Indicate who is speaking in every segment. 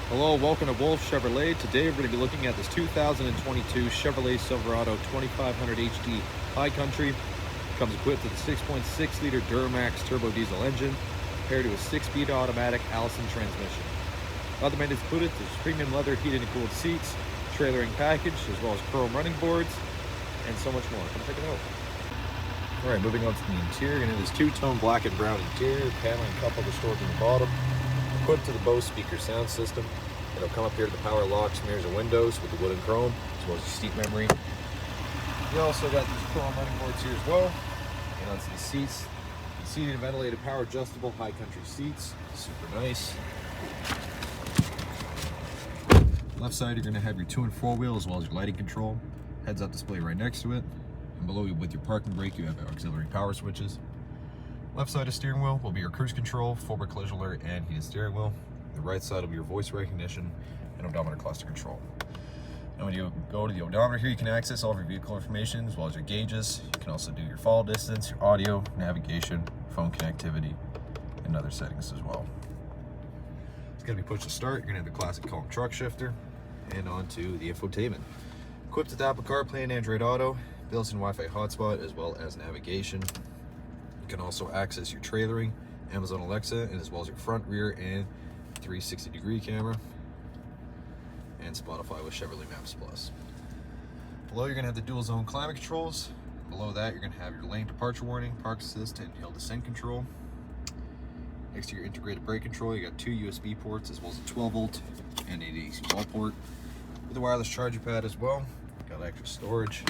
Speaker 1: Hello, welcome to Wolfe Chevrolet. Today we're going to be looking at this 2022 Chevrolet Silverado 2500 HD High Country. Comes equipped with a 6.6 liter Duramax turbo diesel engine paired to a 6-speed automatic Allison transmission. Other maintenance included, there's premium leather heated and cooled seats, trailering package, as well as chrome running boards, and so much more. Come check it out. Alright, moving on to the interior. It is two-tone black and brown interior, paneling coupled with storage on the bottom. Equipped to the Bose speaker sound system. It'll come up here to the power locks, mirrors, and windows with the wood and chrome, as well as the seat memory. You also got these chrome running boards here as well. And onto the seats. Seated and ventilated, power adjustable, high country seats. Super nice. Left side, you're going to have your 2 and 4 wheel as well as your lighting control. Heads up display right next to it. And below you, with your parking brake, you have auxiliary power switches. Left side of steering wheel will be your cruise control, forward collision alert, and heated steering wheel. The right side will be your voice recognition and odometer cluster control. And when you go to the odometer here, you can access all of your vehicle information as well as your gauges. You can also do your fall distance, your audio, navigation, phone connectivity, and other settings as well. It's going to be push to start. You're going to have the classic column truck shifter and onto the infotainment. Equipped with Apple CarPlay and Android Auto, built-in Wi-Fi hotspot, as well as navigation. You can also access your trailering, Amazon Alexa, and as well as your front, rear, and 360-degree camera, and Spotify with Chevrolet Maps Plus. Below, you're going to have the dual zone climate controls. Below that, you're going to have your lane departure warning, park assist, and hill descent control. Next to your integrated brake control, you got 2 USB ports as well as a 12-volt and an AC wall port with a wireless charger pad as well. Got extra storage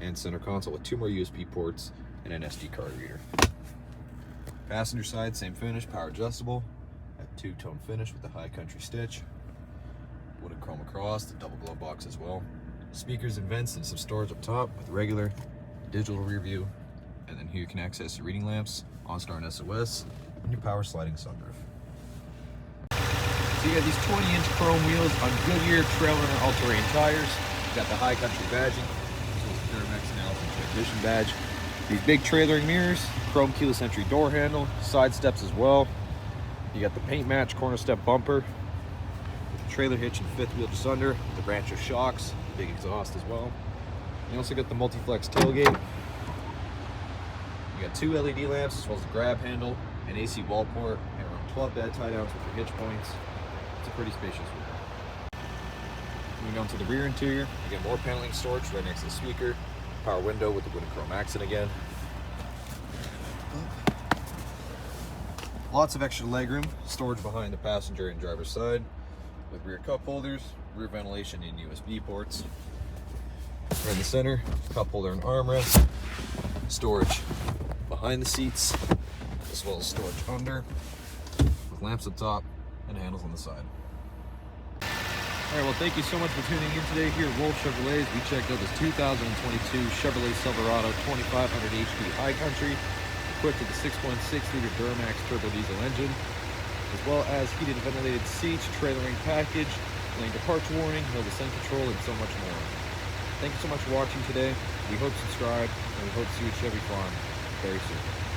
Speaker 1: and center console with 2 more USB ports and an SD card reader. Passenger side, same finish, power adjustable, a 2-tone finish with the high country stitch, wood and chrome across, the double glove box as well. Speakers and vents and some storage up top with regular, digital rear view, and then here you can access your reading lamps, OnStar and SOS, and your power sliding sunroof. So you got these 20-inch chrome wheels on Goodyear Trailrunner all-terrain tires. You got the high country badging, as well as the Duramax and Allison transmission badge. These big trailering mirrors, chrome keyless entry door handle, side steps as well. You got the paint match corner step bumper, with the trailer hitch and 5th wheel just under, the Brancher shocks, big exhaust as well. You also got the multi-flex tailgate. You got 2 LED lamps as well as the grab handle, an AC wall port, and around 12 bed tie downs with your hitch points. It's a pretty spacious wheel. Moving on to the rear interior, you get more paneling storage right next to the speaker, power window with the wood and chrome accent again. Lots of extra legroom, storage behind the passenger and driver's side with rear cup holders, rear ventilation and USB ports. Right in the center, cup holder and armrest, storage behind the seats, as well as storage under, with lamps up top and handles on the side. Alright, well thank you so much for tuning in today here at Wolfe Chevrolet. We checked out this 2022 Chevrolet Silverado 2500 HD High Country, equipped with a 6.6 liter Duramax turbo diesel engine, as well as heated and ventilated seats, trailering package, lane departure warning, hill descent control, and so much more. Thank you so much for watching today. We hope you subscribe, and we hope to see you at Chevy Farm very soon.